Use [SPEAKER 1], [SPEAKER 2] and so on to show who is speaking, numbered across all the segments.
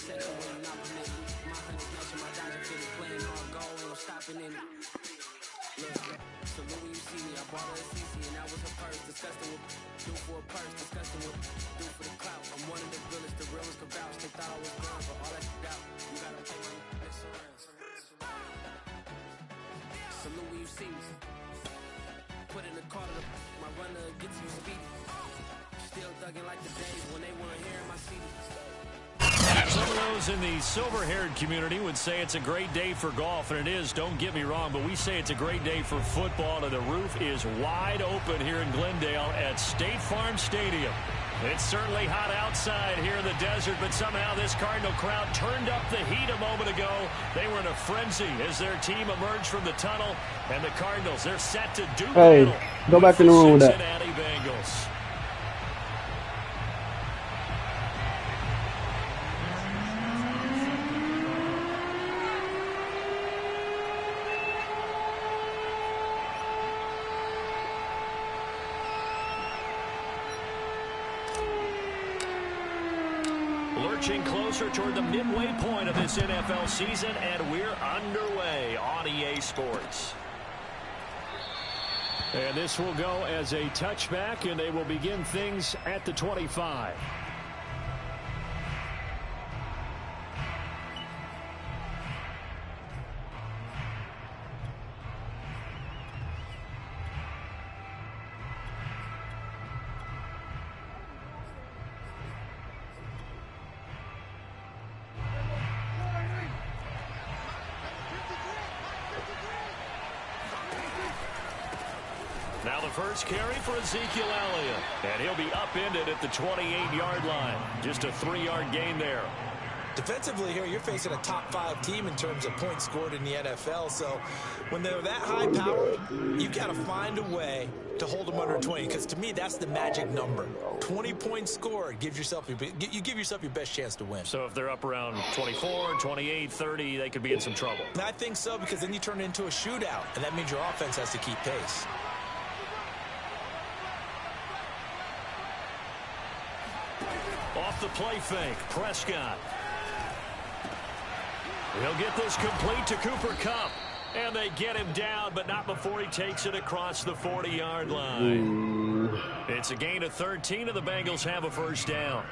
[SPEAKER 1] section where you're not permitted. My honey's matching my Dodger fitted, playing hard goal, ain't no stopping in it. Look, so Louis, you see me, I bought her a CC, and that was her purse. Disgusting with do for a purse, disgusting with do for the clout. I'm one of the realest, the realest can vouch. They thought I was gone, but all that out, you gotta pay my next around. So Louis, you see me, put in the car to my runner gets you speedy. Still thugging like the days when they weren't hearing my CD.
[SPEAKER 2] Some of those in the silver-haired community would say it's a great day for golf, and it is, don't get me wrong, but we say it's a great day for football, and the roof is wide open here in Glendale at State Farm Stadium. It's certainly hot outside here in the desert, but somehow this Cardinal crowd turned up the heat a moment ago. They were in a frenzy as their team emerged from the tunnel, and the Cardinals, they're set to do battle.
[SPEAKER 3] Go back in the room with that.
[SPEAKER 2] Cincinnati Bengals. Lurching closer toward the midway point of this NFL season, and we're underway on EA Sports. And this will go as a touchback, and they will begin things at the 25. Now the first carry for Ezekiel Elliott, and he'll be upended at the 28-yard line. Just a 3-yard gain there.
[SPEAKER 4] Defensively here, you're facing a top-5 team in terms of points scored in the NFL. So when they're that high-powered, you got to find a way to hold them under 20. Because to me, that's the magic number. 20 points scored gives yourself you give yourself your best chance to win.
[SPEAKER 2] So if they're up around 24, 28, 30, they could be in some trouble.
[SPEAKER 4] And I think so, because then you turn it into a shootout, and that means your offense has to keep pace.
[SPEAKER 2] Off the play fake, Prescott. He'll get this complete to Cooper Kupp. And they get him down, but not before he takes it across the 40-yard line. It's a gain of 13, and the Bengals have a first down.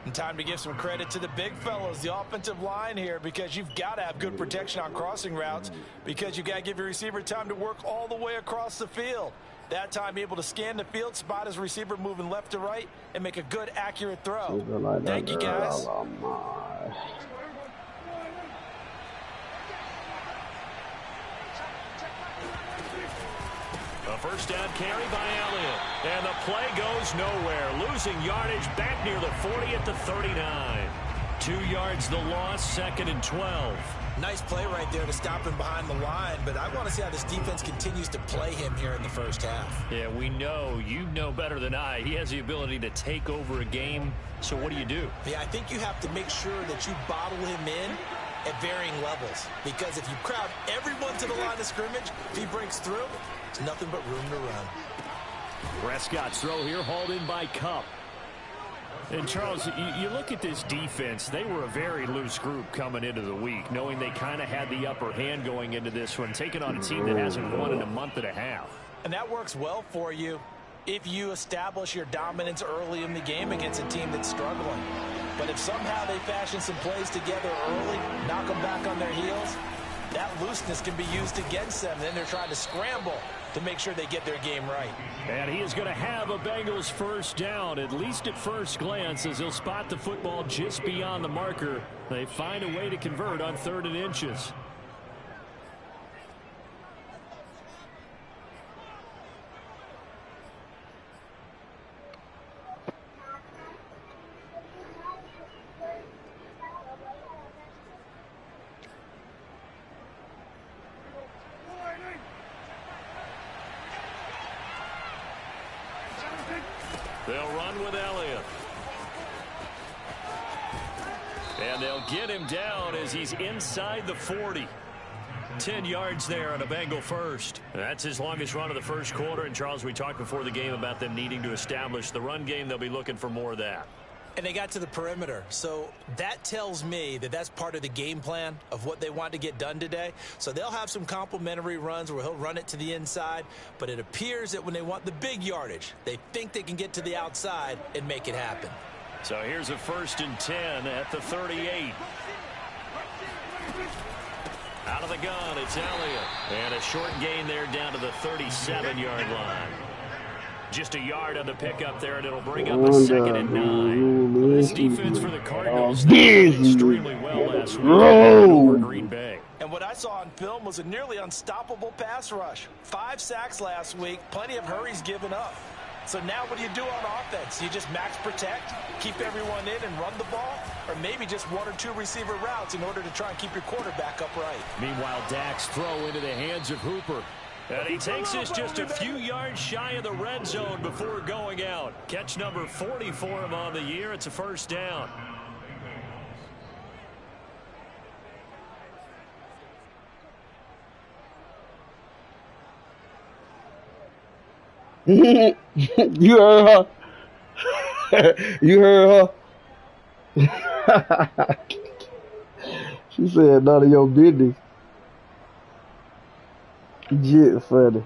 [SPEAKER 4] And time to give some credit to the big fellows, the offensive line here, because you've got to have good protection on crossing routes, because you've got to give your receiver time to work all the way across the field. That time, able to scan the field, spot his receiver moving left to right, and make a good, accurate throw. Thank you, guys.
[SPEAKER 2] A first down carry by Elliott. And the play goes nowhere. Losing yardage back near the 40 at the 39. 2 yards the loss, 2nd and 12.
[SPEAKER 4] Nice play right there to stop him behind the line, but I want to see how this defense continues to play him here in the first half.
[SPEAKER 2] Yeah, we know, you know better than I, he has the ability to take over a game, so what do you do?
[SPEAKER 4] Yeah, I think you have to make sure that you bottle him in at varying levels, because if you crowd everyone to the line of scrimmage, if he breaks through, there's nothing but room to run.
[SPEAKER 2] Prescott's throw here hauled in by Kupp. And, Charles, you look at this defense, they were a very loose group coming into the week, knowing they kind of had the upper hand going into this one, taking on a team that hasn't won in a month and a half.
[SPEAKER 4] And that works well for you if you establish your dominance early in the game against a team that's struggling. But if somehow they fashion some plays together early, knock them back on their heels, that looseness can be used against them. Then they're trying to scramble to make sure they get their game right.
[SPEAKER 2] And he is going to have a Bengals first down, at least at first glance, as he'll spot the football just beyond the marker. They find a way to convert on 3rd and inches. They'll run with Elliott. And they'll get him down as he's inside the 40. 10 yards there on a Bengal first. That's his longest run of the first quarter. And, Charles, we talked before the game about them needing to establish the run game. They'll be looking for more of that.
[SPEAKER 4] And they got to the perimeter. So that tells me that that's part of the game plan of what they want to get done today. So they'll have some complementary runs where he'll run it to the inside. But it appears that when they want the big yardage, they think they can get to the outside and make it happen.
[SPEAKER 2] So here's a 1st and 10 at the 38. Out of the gun, it's Elliott. And a short gain there down to the 37-yard line. Just a yard on the pickup there, and it'll bring up a 2nd and 9. Well, this defense for the Cardinals played extremely well last week over Green Bay.
[SPEAKER 4] And what I saw on film was a nearly unstoppable pass rush. 5 sacks last week, plenty of hurries given up. So now what do you do on offense? You just max protect, keep everyone in and run the ball, or maybe just 1 or 2 receiver routes in order to try and keep your quarterback upright.
[SPEAKER 2] Meanwhile, Dak's throw into the hands of Hooper. And he takes this just a few yards shy of the red zone before going out. Catch number 40 for him on the year. It's a 1st down.
[SPEAKER 3] You heard her. You heard her. She said none of your business. Jit funny.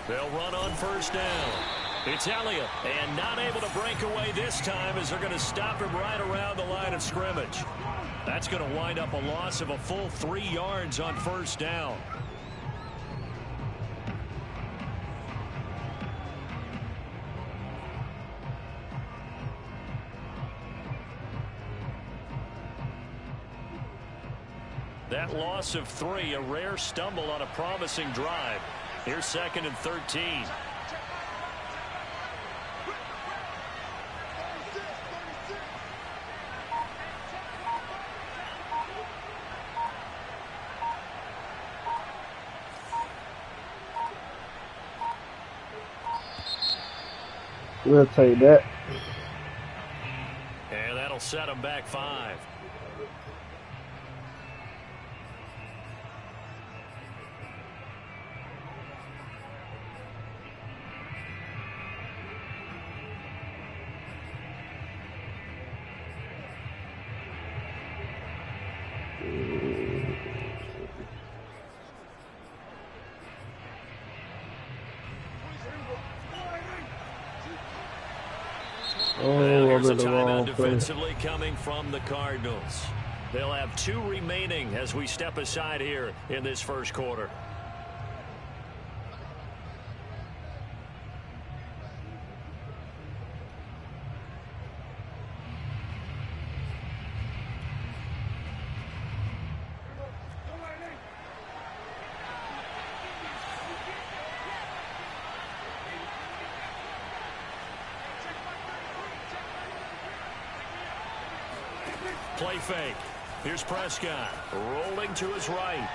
[SPEAKER 2] They'll run on 1st down. It's Elliott, and not able to break away this time as they're going to stop him right around the line of scrimmage. That's going to wind up a loss of a full 3 yards on 1st down. That loss of 3, a rare stumble on a promising drive. Here's 2nd and 13.
[SPEAKER 3] We'll take that.
[SPEAKER 2] And that'll set them back 5. There's a timeout defensively coming from the Cardinals. They'll have 2 remaining as we step aside here in this 1st quarter. Play fake. Here's Prescott rolling to his right.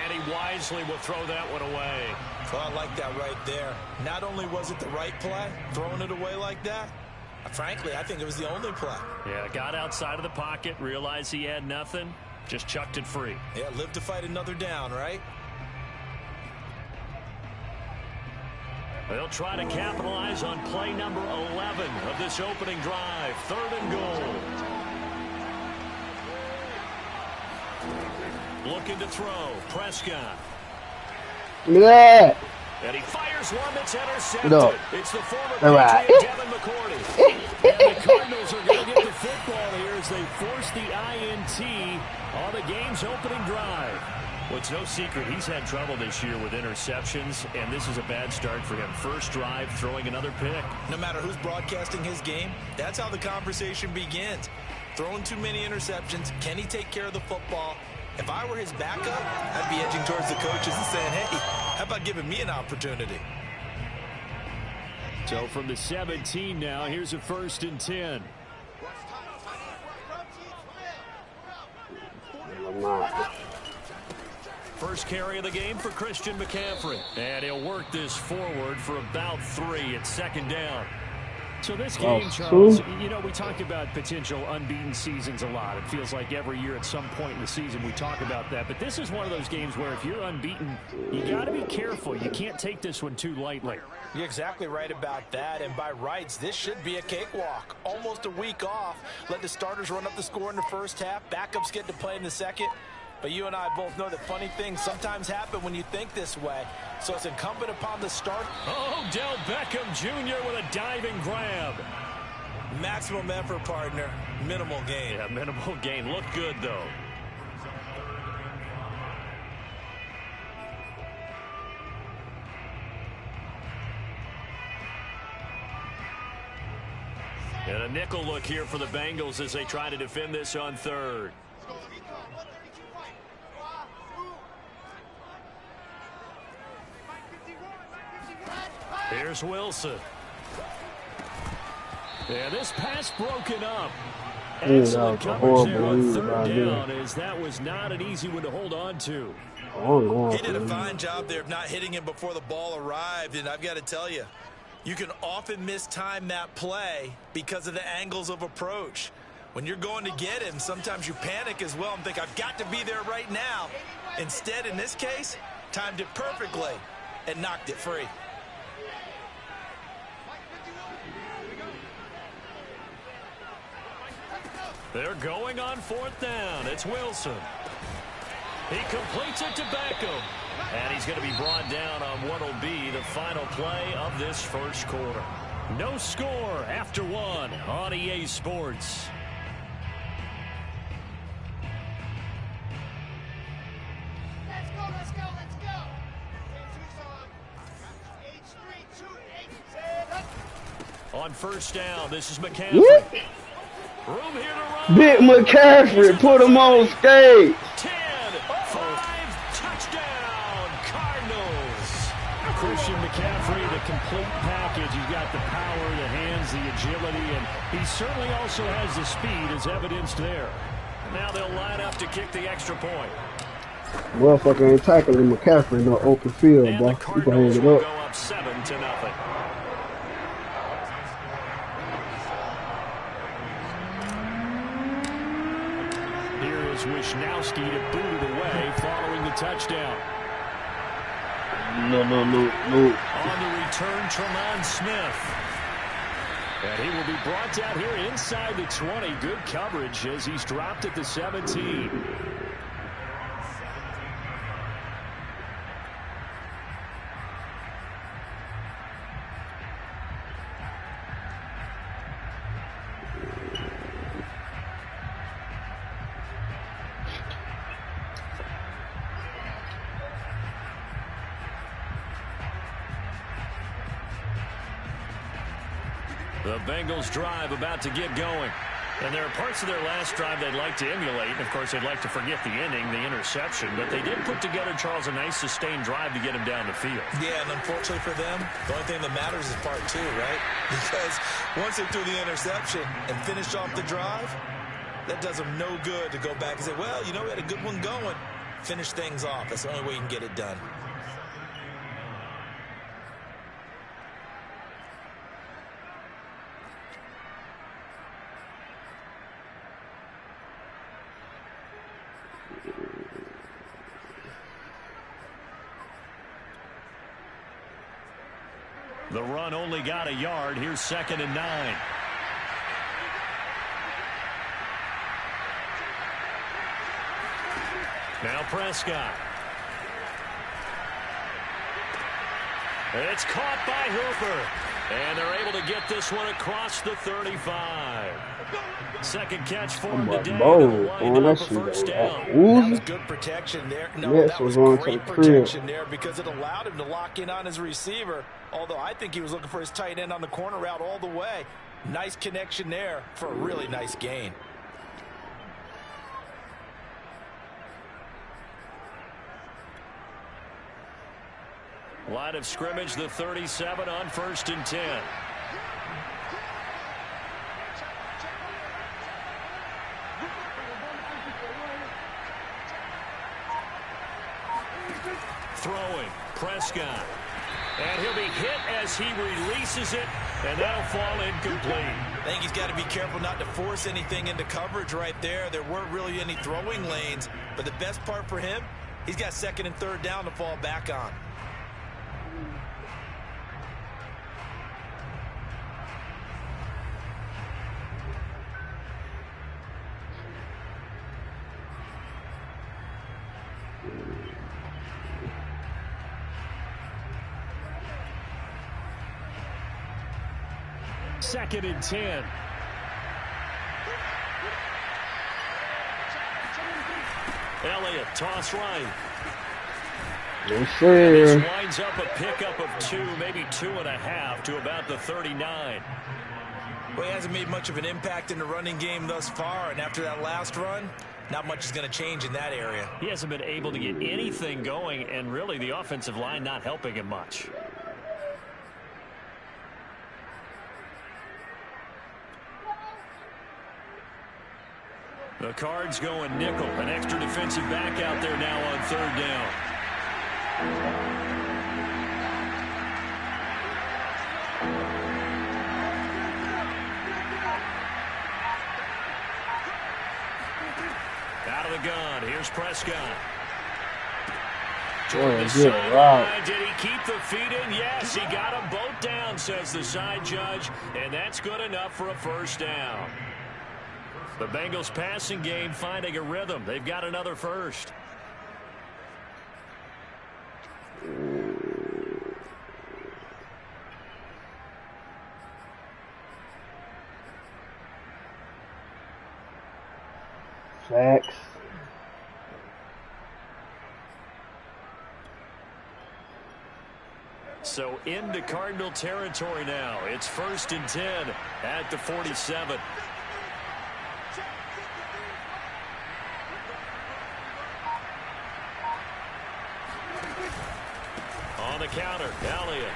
[SPEAKER 2] And he wisely will throw that one away.
[SPEAKER 4] Well, I like that right there. Not only was it the right play, throwing it away like that, frankly, I think it was the only play.
[SPEAKER 2] Yeah, got outside of the pocket, realized he had nothing, just chucked it free.
[SPEAKER 4] Yeah, live to fight another down, right?
[SPEAKER 2] They'll try to capitalize on play number 11 of this opening drive. 3rd and goal. Looking to throw. Prescott.
[SPEAKER 3] Yeah.
[SPEAKER 2] And he fires one that's intercepted.
[SPEAKER 3] No.
[SPEAKER 2] It's the former
[SPEAKER 3] Right.
[SPEAKER 2] Patriot Devin McCourty. And the Cardinals are going to get the football here as they force the INT on the game's opening drive. Well, it's no secret he's had trouble this year with interceptions, and this is a bad start for him. First drive, throwing another pick.
[SPEAKER 4] No matter who's broadcasting his game, that's how the conversation begins. Throwing too many interceptions, can he take care of the football? If I were his backup, I'd be edging towards the coaches and saying, hey, how about giving me an opportunity?
[SPEAKER 2] So from the 17 now, here's a 1st and 10. First carry of the game for Christian McCaffrey. And he'll work this forward for about 3 at 2nd down. So this game,
[SPEAKER 3] Lost
[SPEAKER 2] Charles,
[SPEAKER 3] 2.
[SPEAKER 2] you know, we talk about potential unbeaten seasons a lot. It feels like every year at some point in the season we talk about that. But this is one of those games where if you're unbeaten, you got to be careful. You can't take this one too lightly.
[SPEAKER 4] You're exactly right about that, and by rights, this should be a cakewalk. Almost a week off. Let the starters run up the score in the first half. Backups get to play in the second. But you and I both know that funny things sometimes happen when you think this way. So it's incumbent upon the start.
[SPEAKER 2] Oh, Del Beckham Jr. with a diving grab.
[SPEAKER 4] Maximum effort, partner. Minimal gain.
[SPEAKER 2] Yeah, minimal gain. Looked good, though. And a nickel look here for the Bengals as they try to defend this on third. Here's Wilson. Yeah, this pass broken up. Excellent coverage there on third down, as that was not an easy one to hold on to.
[SPEAKER 4] He did a fine job there of not hitting him before the ball arrived, and I've got to tell you, you can often mistime that play because of the angles of approach. When you're going to get him, sometimes you panic as well and think, I've got to be there right now. Instead, in this case, timed it perfectly and knocked it free.
[SPEAKER 2] They're going on fourth down. It's Wilson. He completes it to Beckham. And he's going to be brought down on what will be the final play of this first quarter. No score after one on EA Sports.
[SPEAKER 5] Let's go, let's go, let's go.
[SPEAKER 2] On first down, this is McCaffrey.
[SPEAKER 3] What?
[SPEAKER 2] Room here to run.
[SPEAKER 3] Big McCaffrey, put him on skate.
[SPEAKER 2] 10, 5, touchdown, Cardinals. Christian McCaffrey, the complete package. He's got the power, the hands, the agility, and he certainly also has the speed as evidenced there. Now they'll line up to kick the extra point.
[SPEAKER 3] Motherfucker ain't tackling McCaffrey in no open field,
[SPEAKER 2] And
[SPEAKER 3] boy.
[SPEAKER 2] the
[SPEAKER 3] You can
[SPEAKER 2] Cardinals
[SPEAKER 3] hand it
[SPEAKER 2] will
[SPEAKER 3] up.
[SPEAKER 2] go up 7-0. Here is Wisnowski to boot it away following the touchdown.
[SPEAKER 3] No.
[SPEAKER 2] On the return, Tremont Smith. And he will be brought down here inside the 20. Good coverage as he's dropped at the 17. The Bengals drive about to get going. And there are parts of their last drive they'd like to emulate. And, of course, they'd like to forget the ending, the interception. But they did put together, Charles, a nice sustained drive to get him down the field.
[SPEAKER 4] Yeah, and unfortunately for them, the only thing that matters is part two, right? Because once they threw the interception and finished off the drive, that does them no good to go back and say, well, you know, we had a good one going. Finish things off. That's the only way you can get it done.
[SPEAKER 2] The run only got a yard. Here's 2nd and 9. Now Prescott. It's caught by Hooper. And they're able to get this one across the 35. Second catch for him today.
[SPEAKER 3] That
[SPEAKER 2] First down.
[SPEAKER 4] That was good protection there. No,
[SPEAKER 3] Yes,
[SPEAKER 4] that was
[SPEAKER 3] was on
[SPEAKER 4] great
[SPEAKER 3] to the crib.
[SPEAKER 4] protection there because it allowed him to lock in on his receiver. Although I think he was looking for his tight end on the corner route all the way. Nice connection there for a really nice gain.
[SPEAKER 2] Line of scrimmage, the 37 on 1st and 10. Throwing, Prescott. And he'll be hit as he releases it And that'll fall incomplete.
[SPEAKER 4] I think he's got to be careful not to force anything into coverage right there. There weren't really any throwing lanes, but the best part for him, he's got second and third down to fall back on.
[SPEAKER 2] Second and 10. Elliott, toss right.
[SPEAKER 3] Yes, sir.
[SPEAKER 2] This winds up a pickup of 2, maybe 2.5 to about the 39.
[SPEAKER 4] Well, he hasn't made much of an impact in the running game thus far, and after that last run, not much is going to change in that area.
[SPEAKER 2] He hasn't been able to get anything going, and really the offensive line not helping him much. The Cards going nickel. An extra defensive back out there now on third down. Out of the gun. Here's Prescott.
[SPEAKER 3] Oh, good route.
[SPEAKER 2] Did he keep the feet in? Yes, he got them both down, says the side judge, and that's good enough for a first down. The Bengals passing game finding a rhythm. They've got another first.
[SPEAKER 3] Facts.
[SPEAKER 2] So into Cardinal territory now. It's 1st and 10 at the 47. On the counter, Elliott.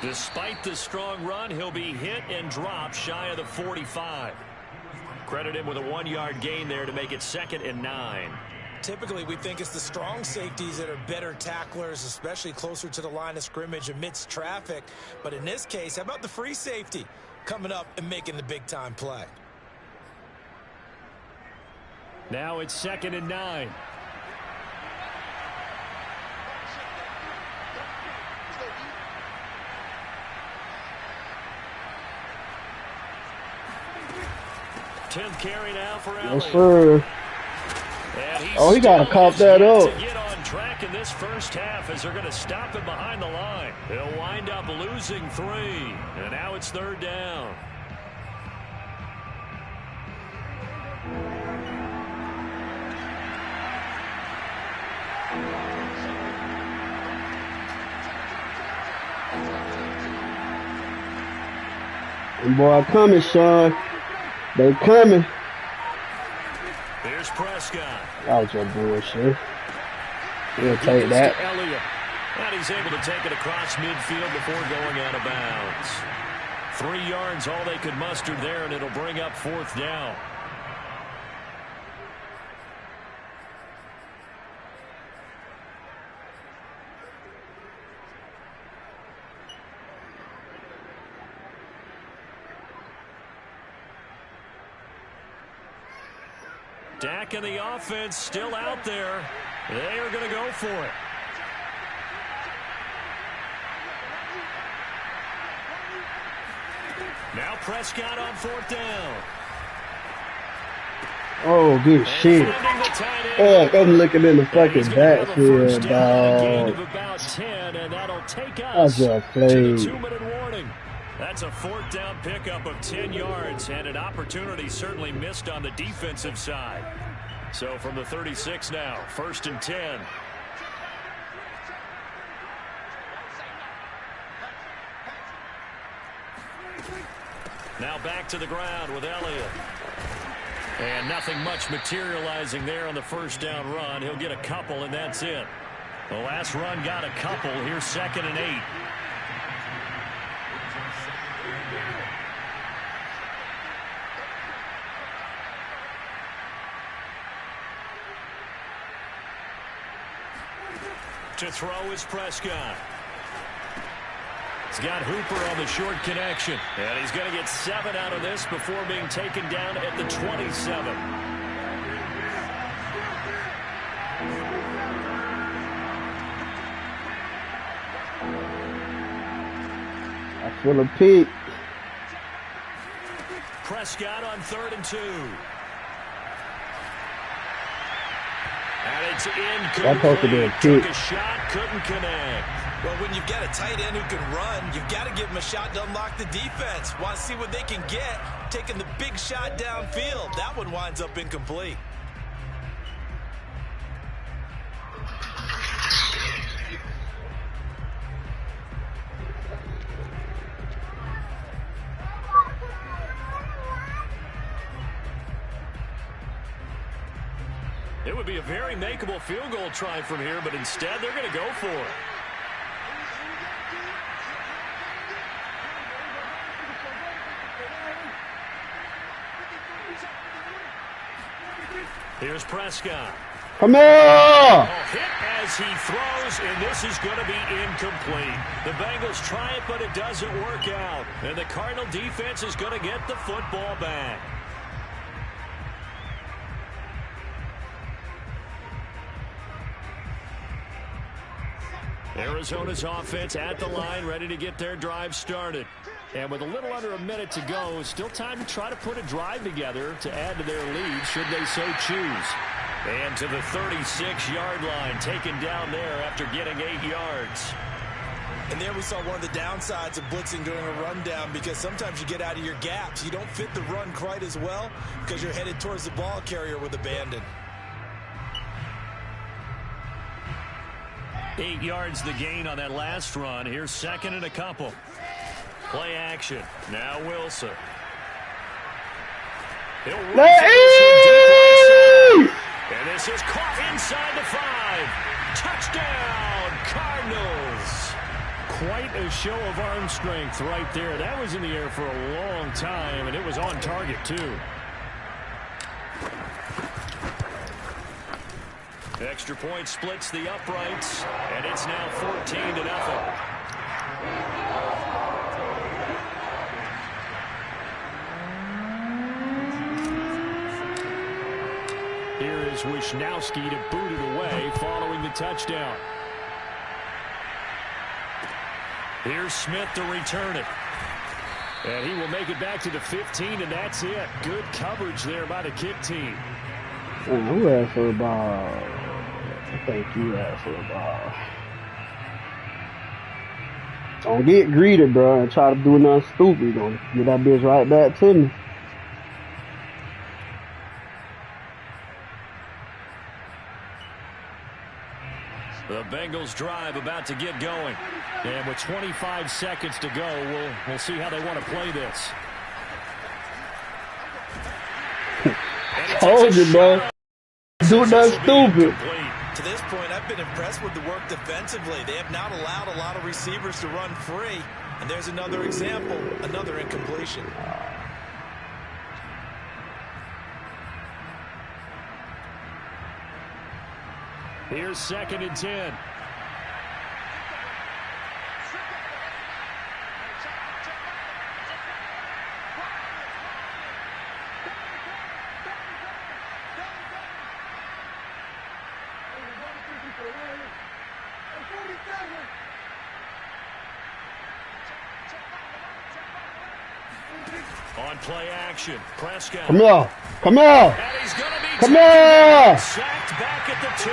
[SPEAKER 2] Despite the strong run, he'll be hit and dropped shy of the 45. Credit him with a 1-yard gain there to make it 2nd and 9.
[SPEAKER 4] Typically, we think it's the strong safeties that are better tacklers, especially closer to the line of scrimmage amidst traffic. But in this case, how about the free safety coming up and making the big-time play?
[SPEAKER 2] Now it's 2nd and 9. Tenth carry now for Elliott.
[SPEAKER 3] Yes, sir. Oh, he got to cop that up.
[SPEAKER 2] To get on track in this first half as they're going to stop him behind the line. They'll wind up losing 3, and now it's 3rd down.
[SPEAKER 3] Them boy coming, Sean. They coming.
[SPEAKER 2] Here's Prescott.
[SPEAKER 3] That was your bullshit. We'll take that.
[SPEAKER 2] Elliott. And he's able to take it across midfield before going out of bounds. 3 yards, all they could muster there, and it'll bring up 4th down. Dak and the offense still out there. They are going to go for it. Now Prescott on 4th down.
[SPEAKER 3] Oh, good shit. Oh, I'm looking in the fucking backfield, dog. I just played.
[SPEAKER 2] 2-minute warning. That's a 4th down pickup of 10 yards and an opportunity certainly missed on the defensive side. So from the 36 now, 1st and 10. Now back to the ground with Elliott. And nothing much materializing there on the first down run. He'll get a couple, and that's it. The last run got a couple. Here's 2nd and 8. To throw is Prescott. He's got Hooper on the short connection. And he's going to get 7 out of this before being taken down at the 27.
[SPEAKER 3] I feel a peak.
[SPEAKER 2] Prescott on 3rd and 2. And it's incomplete. Took a shot, couldn't connect.
[SPEAKER 4] Well, when you've got a tight end who can run, you've got to give him a shot to unlock the defense. Want to see what they can get, taking the big shot downfield. That one winds up incomplete.
[SPEAKER 2] It would be a very makeable field goal try from here, but instead they're going to go for it. Here's Prescott.
[SPEAKER 3] Come here!
[SPEAKER 2] Hit as he throws, and this is going to be incomplete. The Bengals try it, but it doesn't work out. And the Cardinal defense is going to get the football back. Arizona's offense at the line, ready to get their drive started. And with a little under a minute to go, still time to try to put a drive together to add to their lead, should they so choose. And to the 36-yard line, taken down there after getting 8 yards.
[SPEAKER 4] And there we saw one of the downsides of blitzing during a rundown, because sometimes you get out of your gaps. You don't fit the run quite as well because you're headed towards the ball carrier with abandon.
[SPEAKER 2] 8 yards the gain on that last run. Here's 2nd and a couple. Play action. Now Wilson. He'll run deep. And this is caught inside the 5. Touchdown, Cardinals. Quite a show of arm strength right there. That was in the air for a long time, and it was on target, too. Extra point splits the uprights, and it's now 14-0. Here is Wisnowski to boot it away following the touchdown. Here's Smith to return it. And he will make it back to the 15, and that's it. Good coverage there by the kick team.
[SPEAKER 3] Who asked for a ball? I think you asked for a ball. Don't get greedy, bro, and try to do nothing stupid. Don't get that bitch right back to me.
[SPEAKER 2] The Bengals drive about to get going. And with 25 seconds to go, we'll see how they want to play this.
[SPEAKER 3] Told you, bro. Do nothing stupid.
[SPEAKER 4] To this point, I've been impressed with the work defensively. They have not allowed a lot of receivers to run free. And there's another example, another incompletion.
[SPEAKER 2] Here's 2nd and 10. On play action, Prescott.
[SPEAKER 3] Come here. Come here.
[SPEAKER 2] And he's going to be
[SPEAKER 3] Come here.
[SPEAKER 2] sacked back at the 2.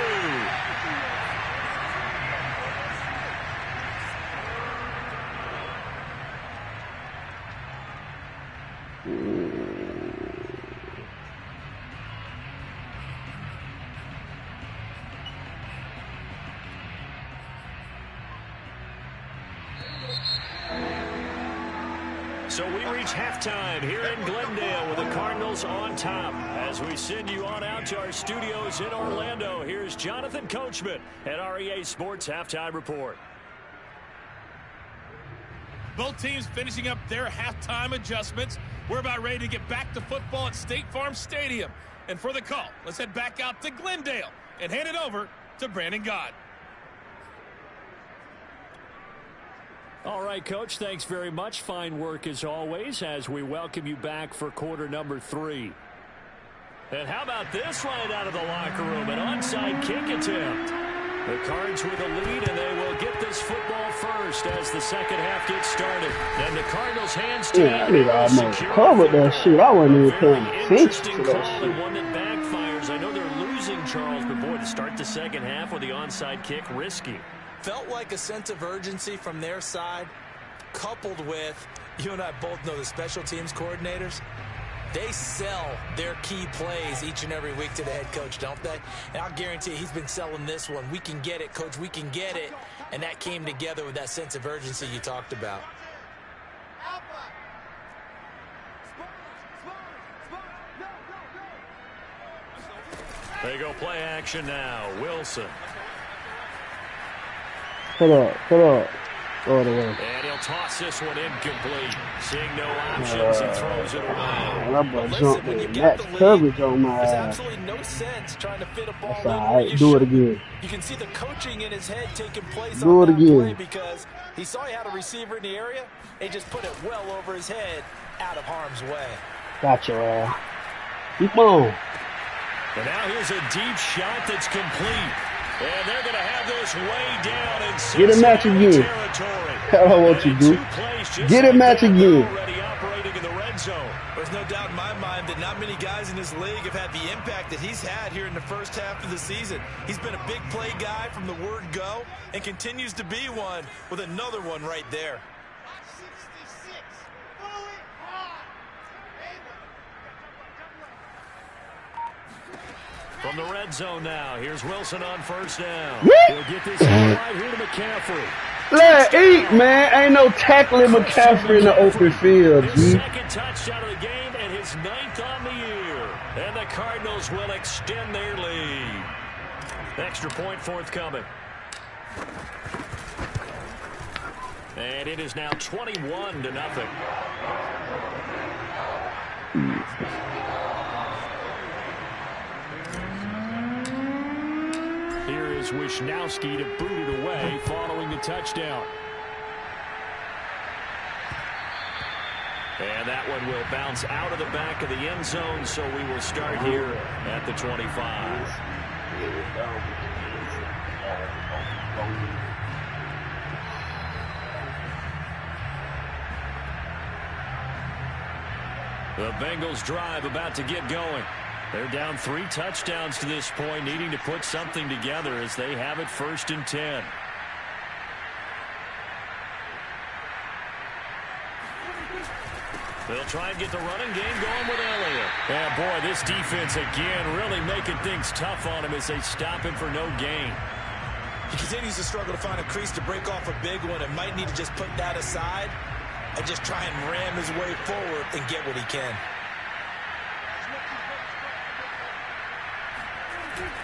[SPEAKER 2] So we reach halftime here in Glendale with the Cardinals on top. As we send you on out to our studios in Orlando, here's Jonathan Coachman at REA Sports Halftime Report.
[SPEAKER 6] Both teams finishing up their halftime adjustments. We're about ready to get back to football at State Farm Stadium. And for the call, let's head back out to Glendale and hand it over to Brandon God.
[SPEAKER 2] All right, Coach, thanks very much. Fine work as always as we welcome you back for quarter number 3. And how about this right out of the locker room? An onside kick attempt. The Cards with a lead, and they will get this football first as the second half gets started. And the Cardinals' hands team.
[SPEAKER 3] Yeah, I need to almost cover that shit. I wasn't even paying attention to that shit.
[SPEAKER 2] One that backfires. I know they're losing, Charles, but boy, to start the second half with the onside kick, risky.
[SPEAKER 4] Felt like a sense of urgency from their side, coupled with, you and I both know the special teams coordinators, they sell their key plays each and every week to the head coach, don't they? And I'll guarantee you he's been selling this one. We can get it, Coach, we can get it. And that came together with that sense of urgency you talked about.
[SPEAKER 2] They go play action now. Wilson.
[SPEAKER 3] Put up. All the way.
[SPEAKER 2] And he'll toss this one incomplete. Seeing no options, he throws it away.
[SPEAKER 3] That boy jumped in max coverage on my
[SPEAKER 4] There's
[SPEAKER 3] ass.
[SPEAKER 4] absolutely no sense trying to fit a ball
[SPEAKER 3] That's
[SPEAKER 4] in
[SPEAKER 3] all
[SPEAKER 4] where
[SPEAKER 3] right.
[SPEAKER 4] you
[SPEAKER 3] Do it
[SPEAKER 4] shouldn't.
[SPEAKER 3] again.
[SPEAKER 4] You can see the coaching in his head taking place
[SPEAKER 3] Do
[SPEAKER 4] on
[SPEAKER 3] it
[SPEAKER 4] that
[SPEAKER 3] again.
[SPEAKER 4] play because he saw he had a receiver in the area. They just put it well over his head, out of harm's way.
[SPEAKER 3] Got your ass. Keep on.
[SPEAKER 2] But now here's a deep shot that's complete. And they're going to have this way down in
[SPEAKER 3] Get a match again.
[SPEAKER 2] territory.
[SPEAKER 3] That's what you do. Get a match again.
[SPEAKER 2] Already operating in the red zone.
[SPEAKER 4] There's no doubt in my mind that not many guys in this league have had the impact that he's had here in the first half of the season. He's been a big play guy from the word go and continues to be one with another one right there.
[SPEAKER 5] 66. Fully hard.
[SPEAKER 2] From the red zone now, here's Wilson on first down.
[SPEAKER 3] Woo!
[SPEAKER 2] He'll get this right here to McCaffrey.
[SPEAKER 3] Let eat, man. Ain't no tackling McCaffrey in the open field,
[SPEAKER 2] His
[SPEAKER 3] G.
[SPEAKER 2] second touchdown of the game and his 9th on the year. And the Cardinals will extend their lead. Extra point forthcoming. And it is now 21-0. Here is Wisnowski to boot it away following the touchdown. And that one will bounce out of the back of the end zone, so we will start here at the 25. The Bengals drive about to get going. They're down 3 touchdowns to this point, needing to put something together as they have it 1st and 10. They'll try and get the running game going with Elliott. Yeah, boy, this defense again really making things tough on him as they stop him for no gain.
[SPEAKER 4] He continues to struggle to find a crease to break off a big one and might need to just put that aside and just try and ram his way forward and get what he can.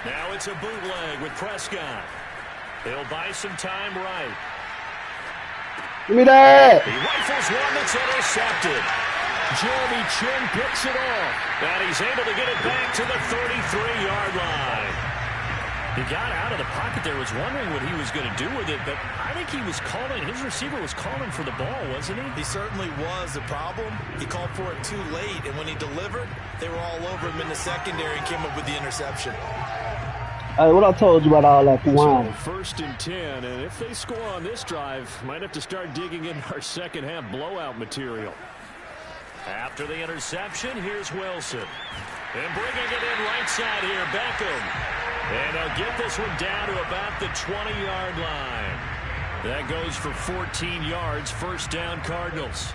[SPEAKER 2] Now it's a bootleg with Prescott. He'll buy some time right.
[SPEAKER 3] Give me that.
[SPEAKER 2] He rifles one that's intercepted. Jeremy Chin picks it off. And he's able to get it back to the 33-yard line. He got out of the pocket there, was wondering what he was going to do with it, but I think he was calling, his receiver was calling for the ball, wasn't he?
[SPEAKER 4] He certainly was. The problem, he called for it too late, and when he delivered, they were all over him in the secondary and came up with the interception.
[SPEAKER 3] Hey, what I told you about all that wine?
[SPEAKER 2] So 1st and 10, and if they score on this drive, might have to start digging in our second half blowout material. After the interception, here's Wilson. And bringing it in right side here, Beckham. And they'll get this one down to about the 20-yard line. That goes for 14 yards, 1st down Cardinals.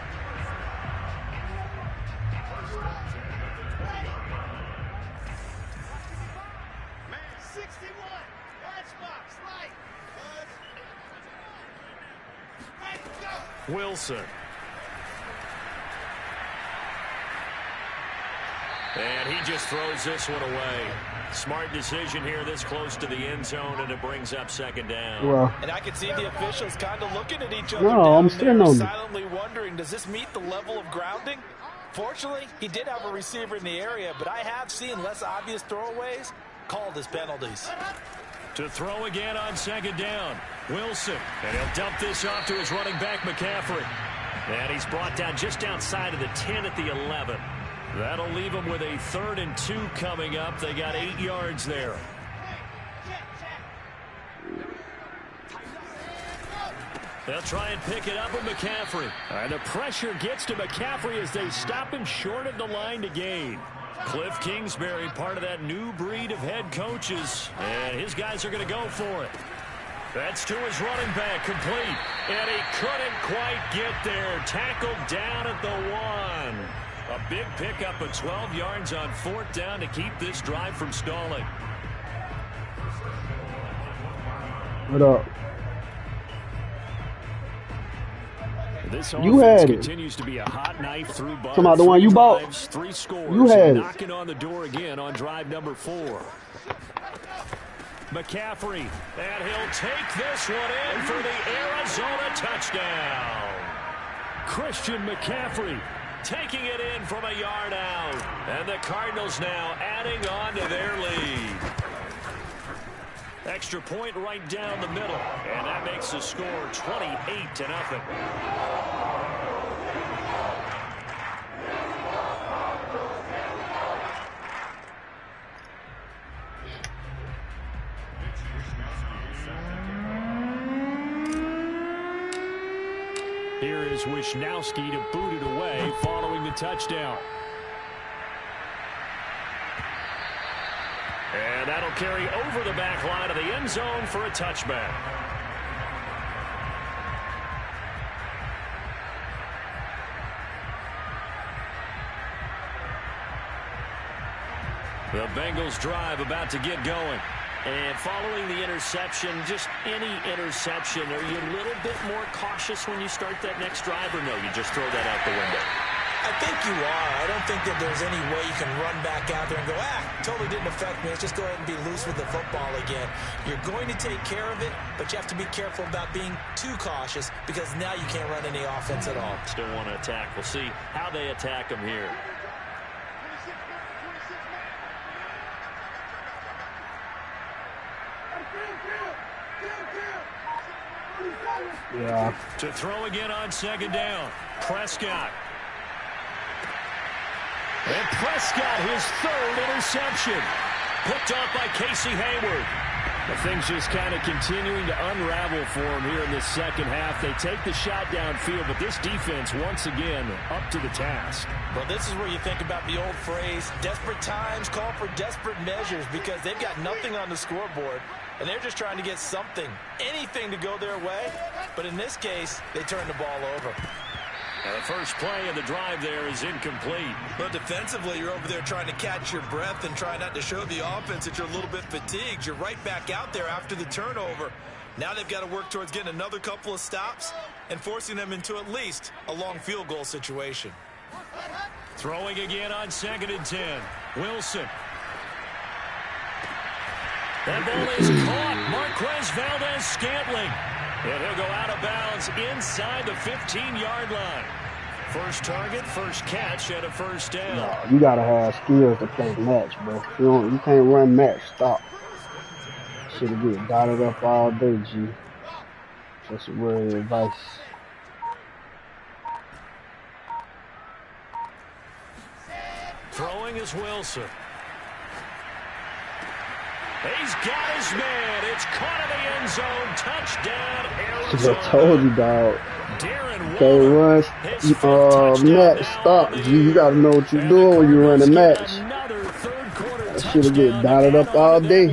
[SPEAKER 2] Wilson. And he just throws this one away. Smart decision here this close to the end zone, and it brings up 2nd down.
[SPEAKER 3] Well,
[SPEAKER 4] And I could see the officials kind of looking at each other
[SPEAKER 3] No,
[SPEAKER 4] down
[SPEAKER 3] I'm
[SPEAKER 4] there,
[SPEAKER 3] still on.
[SPEAKER 4] silently wondering, does this meet the level of grounding? Fortunately, he did have a receiver in the area, but I have seen less obvious throwaways called as penalties.
[SPEAKER 2] To throw again on second down. Wilson. And he'll dump this off to his running back, McCaffrey. And he's brought down just outside of the 10 at the 11. That'll leave him with a 3rd and 2 coming up. They got 8 yards there. They'll try and pick it up with McCaffrey. And the pressure gets to McCaffrey as they stop him short of the line to gain. Cliff Kingsbury, part of that new breed of head coaches. And his guys are going to go for it. That's to his running back, complete. And he couldn't quite get there. Tackled down at the 1. A big pickup of 12 yards on 4th down to keep this drive from stalling.
[SPEAKER 3] What up?
[SPEAKER 2] This
[SPEAKER 3] you had it.
[SPEAKER 2] Continues to be a hot knife through butter.
[SPEAKER 3] Come out the one you bought.
[SPEAKER 2] 3 scores.
[SPEAKER 3] You had it.
[SPEAKER 2] Knocking on the door again on drive number 4. McCaffrey, and he'll take this one in for the Arizona touchdown. Christian McCaffrey taking it in from a yard out. And the Cardinals now adding on to their lead. Extra point right down the middle. And that makes the score 28-0. Here is Wisnowski to boot it away following the touchdown. And that'll carry over the back line of the end zone for a touchback. The Bengals drive about to get going. And following the interception, just any interception, are you a little bit more cautious when you start that next drive, or no, you just throw that out the window?
[SPEAKER 4] I think you are. I don't think that there's any way you can run back out there and go, totally didn't affect me. Let's just go ahead and be loose with the football again. You're going to take care of it, but you have to be careful about being too cautious because now you can't run any offense at all.
[SPEAKER 2] Still want to attack. We'll see how they attack them here.
[SPEAKER 3] Yeah.
[SPEAKER 2] To throw again on second down. Prescott. And Prescott, his 3rd interception. Picked off by Casey Hayward. The thing's just kind of continuing to unravel for him here in this second half. They take the shot downfield, but this defense, once again, up to the task.
[SPEAKER 4] Well, this is where you think about the old phrase, desperate times call for desperate measures, because they've got nothing on the scoreboard, and they're just trying to get something, anything to go their way. But in this case, they turn the ball over.
[SPEAKER 2] And the first play of the drive there is incomplete.
[SPEAKER 4] But defensively, you're over there trying to catch your breath and try not to show the offense that you're a little bit fatigued. You're right back out there after the turnover. Now they've got to work towards getting another couple of stops and forcing them into at least a long field goal situation.
[SPEAKER 2] Throwing again on 2nd and 10. Wilson. That ball is caught. Marquez Valdez-Scantling. And he'll go out of bounds inside the 15-yard line. First target, first catch, and a first down.
[SPEAKER 3] No, you gotta have skills to play match, bro. You can't run match. Stop. Should get dotted up all day, G. That's a word of advice.
[SPEAKER 2] Throwing is Wilson. He's got his man. It's caught in the end zone. Touchdown, Arizona.
[SPEAKER 3] I told you, dog.
[SPEAKER 2] Darren
[SPEAKER 3] Can't run match. Stop, G. You gotta know what you're doing when you run a match. That shit'll get dotted up all day.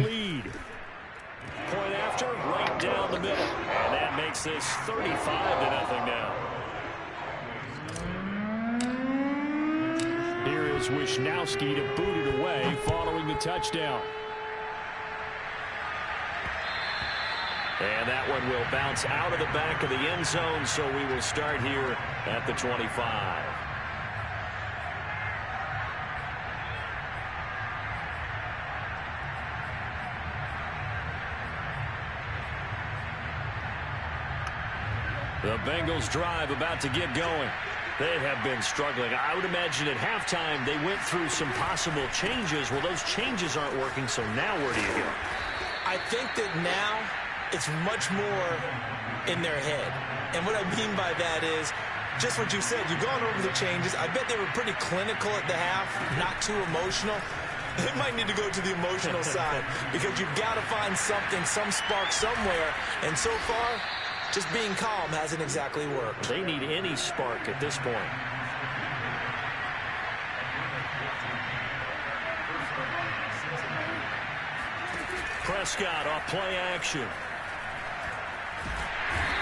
[SPEAKER 2] Point after, right down the middle. And that makes this 35-0 now. Here is Wisnowski to boot it away following the touchdown. And that one will bounce out of the back of the end zone, so we will start here at the 25. The Bengals drive about to get going. They have been struggling. I would imagine at halftime they went through some possible changes. Well, those changes aren't working, so now where do you go?
[SPEAKER 4] I think that now it's much more in their head. And what I mean by that is just what you said. You've gone over the changes. I bet they were pretty clinical at the half, not too emotional. They might need to go to the emotional side because you've got to find something, some spark somewhere. And so far, just being calm hasn't exactly worked.
[SPEAKER 2] They need any spark at this point. Prescott off play action.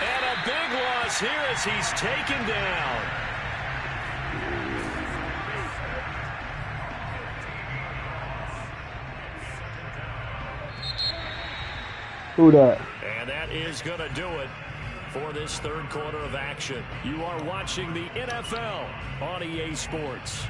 [SPEAKER 2] And a big loss here as he's taken down.
[SPEAKER 3] Who that?
[SPEAKER 2] And that is going to do it for this third quarter of action. You are watching the NFL on EA Sports.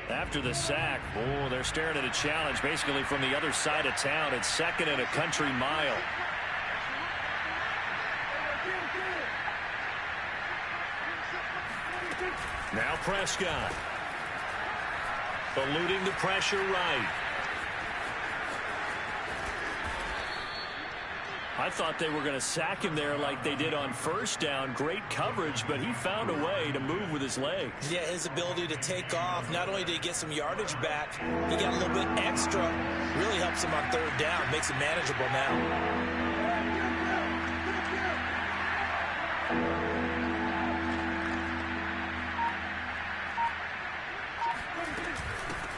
[SPEAKER 2] After the sack, oh, they're staring at a challenge basically from the other side of town. It's 2nd and a country mile. Now Prescott. Eluding the pressure right. I thought they were going to sack him there like they did on first down. Great coverage, but he found a way to move with his legs.
[SPEAKER 4] Yeah, his ability to take off. Not only did he get some yardage back, he got a little bit extra. Really helps him on third down. Makes it manageable now.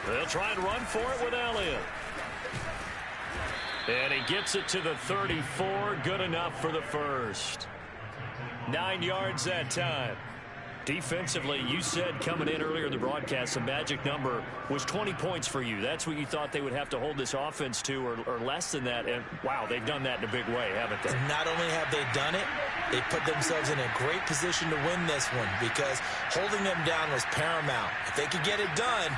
[SPEAKER 2] They'll try and run for it with Elliott. And he gets it to the 34. Good enough for the first. 9 yards that time. Defensively, you said coming in earlier in the broadcast, the magic number was 20 points for you. That's what you thought they would have to hold this offense to, or less than that. And, wow, they've done that in a big way, haven't they?
[SPEAKER 4] Not only have they done it, they put themselves in a great position to win this one because holding them down was paramount. If they could get it done,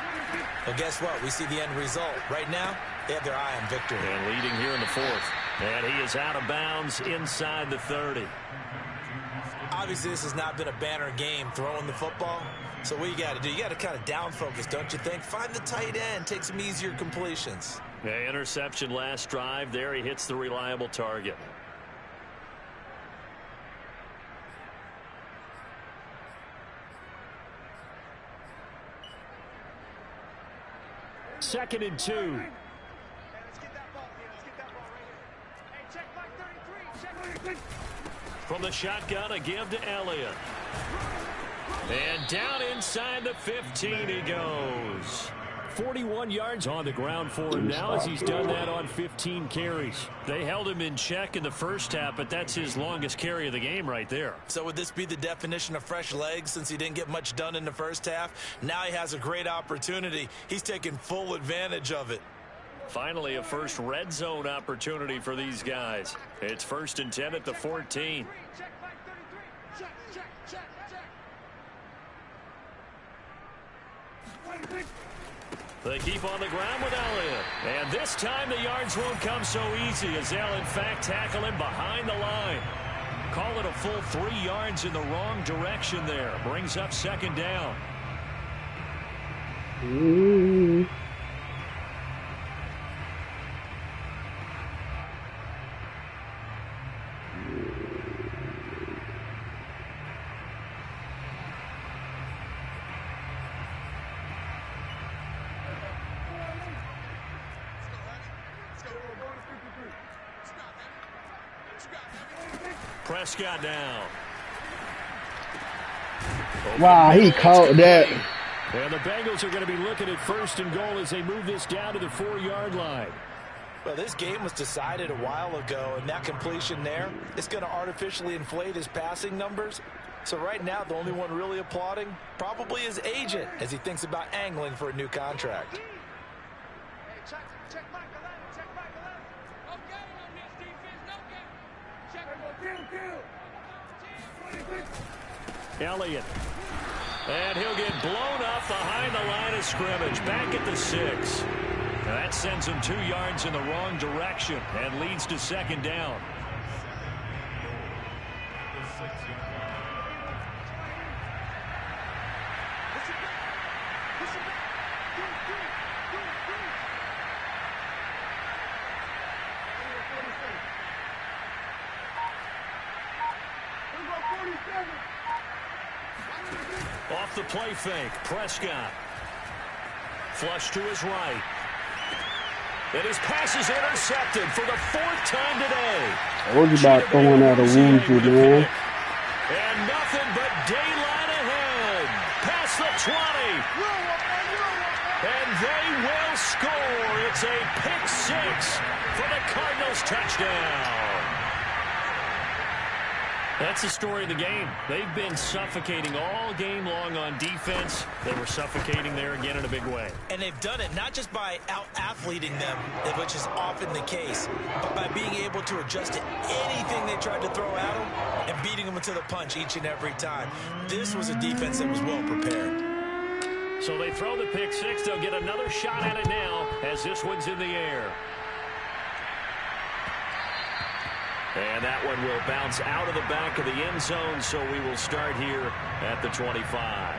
[SPEAKER 4] well, guess what? We see the end result. Right now, they have their eye on victory.
[SPEAKER 2] And leading here in the fourth. And he is out of bounds inside the 30.
[SPEAKER 4] Obviously, this has not been a banner game throwing the football. So what you got to do, you got to kind of down focus, don't you think? Find the tight end, take some easier completions.
[SPEAKER 2] Yeah, interception last drive. There he hits the reliable target. Second and 2.
[SPEAKER 5] Let's get that ball here. Let's get that ball right here. Hey, check Mike 33. Check 33.
[SPEAKER 2] From the shotgun, a give to Elliott. And down inside the 15 he goes. 41 yards on the ground for him now as he's done that on 15 carries. They held him in check in the first half, but that's his longest carry of the game right there.
[SPEAKER 4] So would this be the definition of fresh legs since he didn't get much done in the first half? Now he has a great opportunity. He's taking full advantage of it.
[SPEAKER 2] Finally, a first red zone opportunity for these guys. It's 1st and 10 at the 14.
[SPEAKER 5] Check Mike 33. Check, check, check, check.
[SPEAKER 2] They keep on the ground with Elliott. And this time the yards won't come so easy as they'll in fact tackle him behind the line. Call it a full 3 yards in the wrong direction there. Brings up 2nd down. Prescott down.
[SPEAKER 3] Wow, he caught that.
[SPEAKER 2] And the Bengals are going to be looking at 1st and goal as they move this down to the 4-yard line.
[SPEAKER 4] Well, this game was decided a while ago, and that completion there is going to artificially inflate his passing numbers. So right now, the only one really applauding probably his agent as he thinks about angling for a new contract.
[SPEAKER 5] Hey, check Mike 11. Check Mike 11. No game on this defense. No game. Check
[SPEAKER 2] Elliott. And he'll get blown up behind the line of scrimmage. Back at the 6. Now that sends him 2 yards in the wrong direction and leads to 2nd down. off the play fake. Prescott. Flush to his right. And his pass is intercepted for the 4th time today.
[SPEAKER 3] Told you about throwing out a Woozy, man.
[SPEAKER 2] And nothing but daylight ahead. Past the 20. And they will score. It's a pick 6 for the Cardinals touchdown. That's the story of the game. They've been suffocating all game long on defense. They were suffocating there again in a big way.
[SPEAKER 4] And they've done it not just by out-athleting them, which is often the case, but by being able to adjust to anything they tried to throw at them and beating them to the punch each and every time. This was a defense that was well prepared.
[SPEAKER 2] So they throw the pick 6. They'll get another shot at it now as this one's in the air. And that one will bounce out of the back of the end zone, so we will start here at the 25.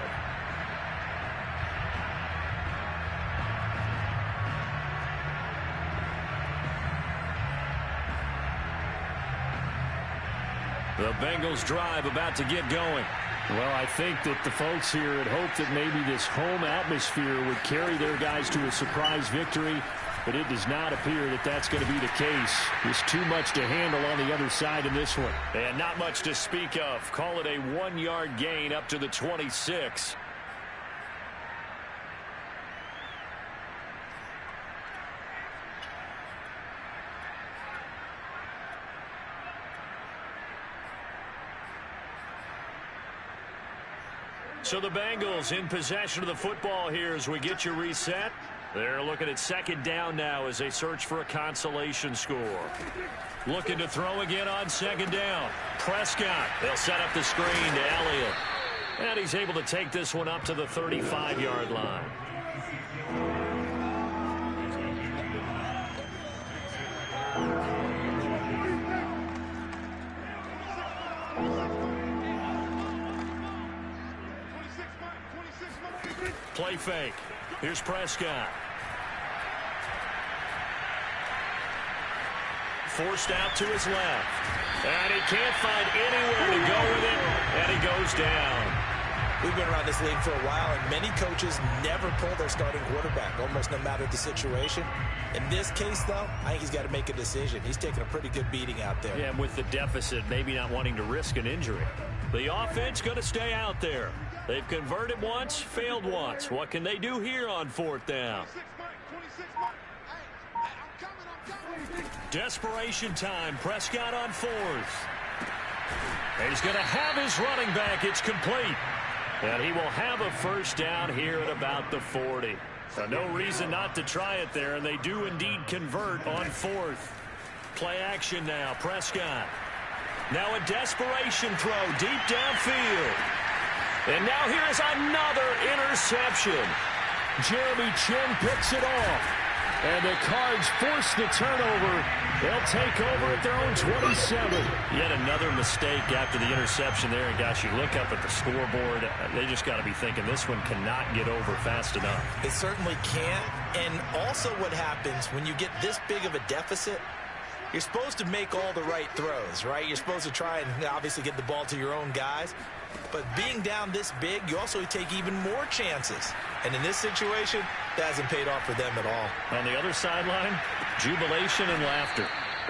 [SPEAKER 2] The Bengals drive about to get going. Well, I think that the folks here had hoped that maybe this home atmosphere would carry their guys to a surprise victory. But it does not appear that that's going to be the case. There's too much to handle on the other side in this one. And not much to speak of. Call it a 1-yard gain up to the 26. So the Bengals in possession of the football here as we get you reset. They're looking at 2nd down now as they search for a consolation score. Looking to throw again on 2nd down. Prescott. They'll set up the screen to Elliott. And he's able to take this one up to the 35-yard line. Play fake. Here's Prescott. Forced out to his left. And he can't find anywhere to go with it. And he goes down.
[SPEAKER 4] We've been around this league for a while, and many coaches never pull their starting quarterback, almost no matter the situation. In this case, though, I think he's got to make a decision. He's taking a pretty good beating out there.
[SPEAKER 2] Yeah, and with the deficit, maybe not wanting to risk an injury. The offense going to stay out there. They've converted once, failed once. What can they do here on 4th down? Desperation time. Prescott on 4th. He's going to have his running back. It's complete. And he will have a 1st down here at about the 40. So no reason not to try it there, and they do indeed convert on 4th. Play action now. Prescott. Now a desperation throw deep downfield. And now here is another interception. Jeremy Chin picks it off. And the Cards force the turnover. They'll take over at their own 27. Yet another mistake after the interception there. And gosh, you look up at the scoreboard, they just got to be thinking this one cannot get over fast enough.
[SPEAKER 4] It certainly can't. And also what happens when you get this big of a deficit, you're supposed to make all the right throws, right? You're supposed to try and obviously get the ball to your own guys. But being down this big, you also take even more chances. And in this situation, that hasn't paid off for them at all.
[SPEAKER 2] On the other sideline, jubilation and laughter.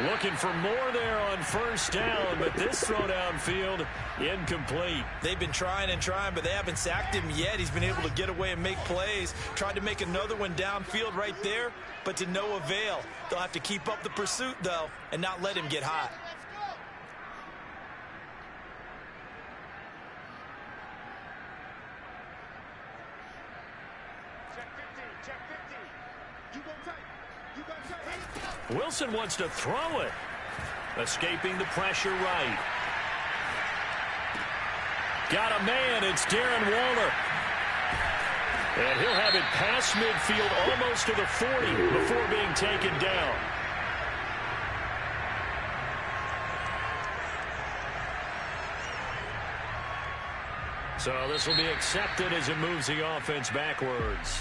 [SPEAKER 2] Looking for more there on 1st down, but this throw downfield, incomplete.
[SPEAKER 4] They've been trying and trying, but they haven't sacked him yet. He's been able to get away and make plays. Tried to make another one downfield right there, but to no avail. They'll have to keep up the pursuit, though, and not let him get hot.
[SPEAKER 2] Wilson wants to throw it. Escaping the pressure right. Got a man. It's Darren Waller. And he'll have it past midfield almost to the 40 before being taken down. So this will be accepted as it moves the offense backwards.